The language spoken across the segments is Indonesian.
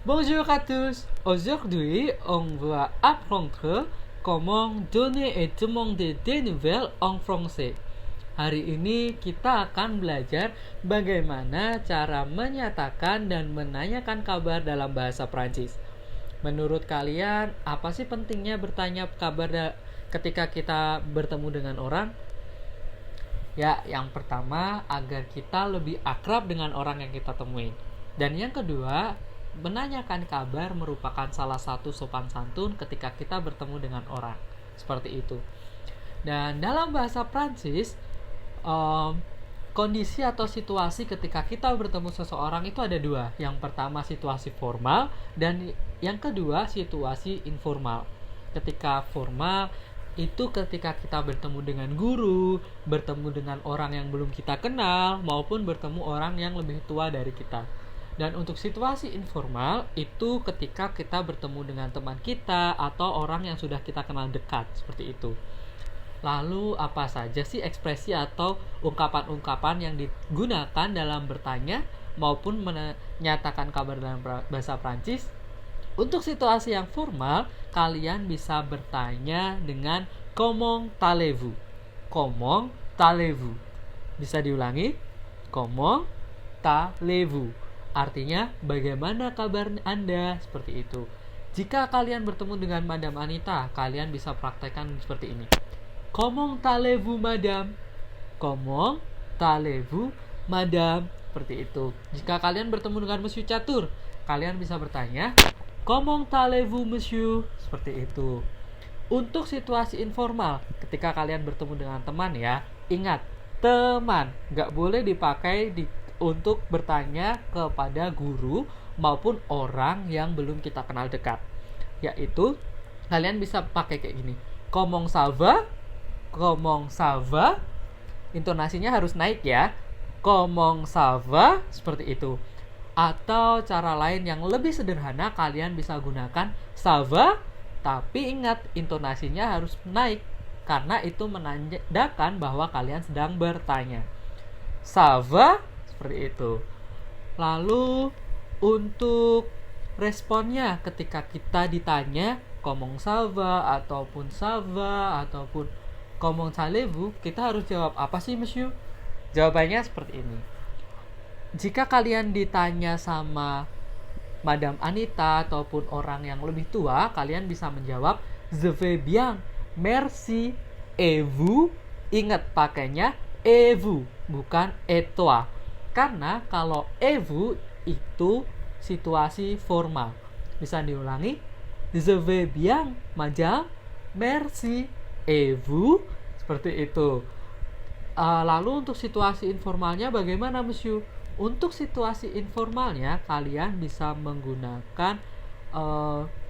Bonjour à tous. Aujourd'hui, on va apprendre comment donner et demander des nouvelles en français. Hari ini kita akan belajar bagaimana cara menyatakan dan menanyakan kabar dalam bahasa Prancis. Menurut kalian, apa sih pentingnya bertanya kabar ketika kita bertemu dengan orang? Ya, yang pertama agar kita lebih akrab dengan orang yang kita temuin. Dan yang kedua, menanyakan kabar merupakan salah satu sopan santun ketika kita bertemu dengan orang. Seperti itu. Dan dalam bahasa Prancis, kondisi atau situasi ketika kita bertemu seseorang itu ada dua. Yang pertama situasi formal dan yang kedua situasi informal. Ketika formal itu ketika kita bertemu dengan guru, bertemu dengan orang yang belum kita kenal, maupun bertemu orang yang lebih tua dari kita. Dan untuk situasi informal itu ketika kita bertemu dengan teman kita atau orang yang sudah kita kenal dekat, seperti itu. Lalu apa saja sih ekspresi atau ungkapan-ungkapan yang digunakan dalam bertanya maupun menyatakan kabar dalam bahasa Prancis? Untuk situasi yang formal, kalian bisa bertanya dengan comment allez-vous. Comment allez-vous. Bisa diulangi? Comment allez-vous. Artinya, bagaimana kabar Anda? Seperti itu. Jika kalian bertemu dengan Madam Anita, kalian bisa praktekkan seperti ini. Comment allez-vous, madame? Comment allez-vous, madame? Seperti itu. Jika kalian bertemu dengan Monsieur Catur, kalian bisa bertanya, comment allez-vous, monsieur? Seperti itu. Untuk situasi informal, ketika kalian bertemu dengan teman ya, ingat, teman, nggak boleh dipakai untuk bertanya kepada guru maupun orang yang belum kita kenal dekat. Yaitu, kalian bisa pakai kayak gini. Comment ça va? Comment ça va? Intonasinya harus naik ya. Comment ça va? Seperti itu. Atau cara lain yang lebih sederhana, kalian bisa gunakan ça va, tapi ingat intonasinya harus naik karena itu menandakan bahwa kalian sedang bertanya. Ça va? Seperti itu. Lalu untuk responnya ketika kita ditanya comment ça va ataupun ça va ataupun comment allez-vous, kita harus jawab apa sih monsieur? Jawabannya seperti ini. Jika kalian ditanya sama Madam Anita ataupun orang yang lebih tua, kalian bisa menjawab je vais bien, merci, et vous. Ingat pakainya et vous, bukan et toi. Karena kalau et vous itu situasi formal. Bisa diulangi, je vais bien, madame, merci, et vous. Seperti itu. Lalu untuk situasi informalnya bagaimana, monsieur? Untuk situasi informalnya, kalian bisa menggunakan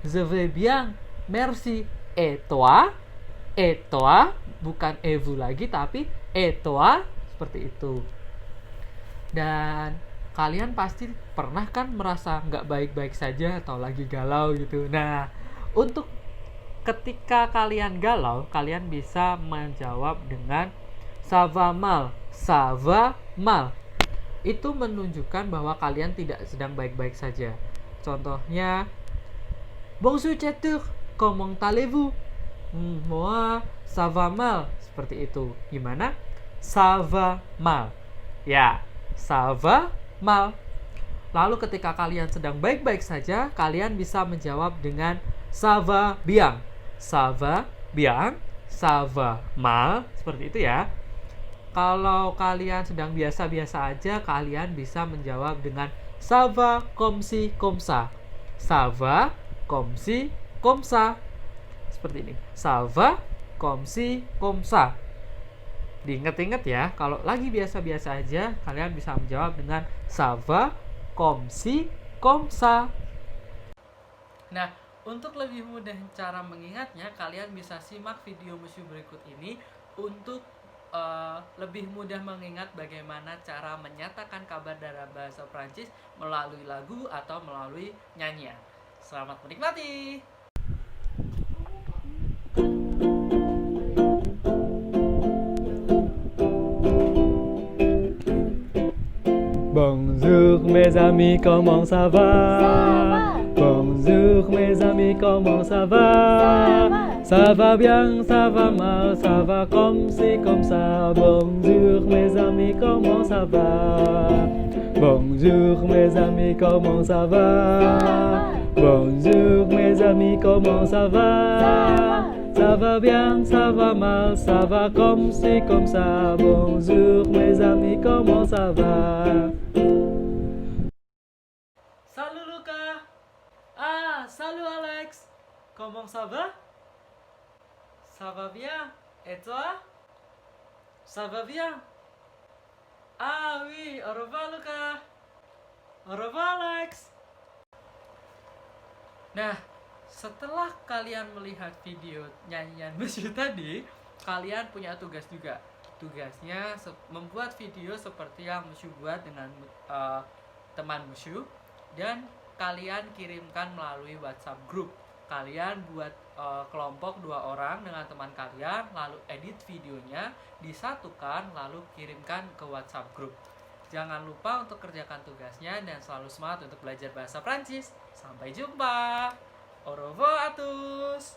je vais bien, merci, et toi, bukan et vous lagi, tapi et toi, seperti itu. Dan kalian pasti pernah kan merasa nggak baik-baik saja atau lagi galau gitu. Nah, untuk ketika kalian galau, kalian bisa menjawab dengan ça va mal, ça va mal. Itu menunjukkan bahwa kalian tidak sedang baik-baik saja. Contohnya, bonjour Catur, comment allez-vous? Moi, ça va mal. Seperti itu. Gimana? Ça va mal. Ya, ça va mal. Lalu ketika kalian sedang baik-baik saja, kalian bisa menjawab dengan ça va bien. Ça va bien, ça va mal. Seperti itu ya. Kalau kalian sedang biasa-biasa aja, kalian bisa menjawab dengan ça va comme si comme ça. Ça va comme si comme ça. Seperti ini. Ça va comme si comme ça. Diingat-ingat ya, kalau lagi biasa-biasa aja, kalian bisa menjawab dengan ça va comme si comme ça. Nah, untuk lebih mudah cara mengingatnya, kalian bisa simak video musuh berikut ini untuk lebih mudah mengingat bagaimana cara menyatakan kabar dalam bahasa Prancis melalui lagu atau melalui nyanyian. Selamat menikmati! Bonjour mes amis, comment ça va? Bonjour mes amis, comment ça va? Ça va bien, ça va mal, ça va comme ci, comme ça. Bonjour mes amis, comment ça va? Bonjour mes amis, comment ça va? Bonjour mes amis, comment ça va? Ça va bien, ça va mal, ça va comme ci, comme ça. Bonjour mes amis, comment ça va? Salut Luca! Ah, salut Alex! Comment ça va? Ça va bien? Et toi? Ça va bien? Ah oui, au revoir Luca! Au revoir Alex! Nah, setelah kalian melihat video nyanyian Musyu tadi, kalian punya tugas juga. Tugasnya membuat video seperti yang Musyu buat dengan teman Musyu, dan kalian kirimkan melalui WhatsApp group. Kalian buat kelompok 2 orang dengan teman kalian, lalu edit videonya, disatukan, lalu kirimkan ke WhatsApp group. Jangan lupa untuk kerjakan tugasnya dan selalu semangat untuk belajar bahasa Prancis. Sampai jumpa. Au revoir à tous.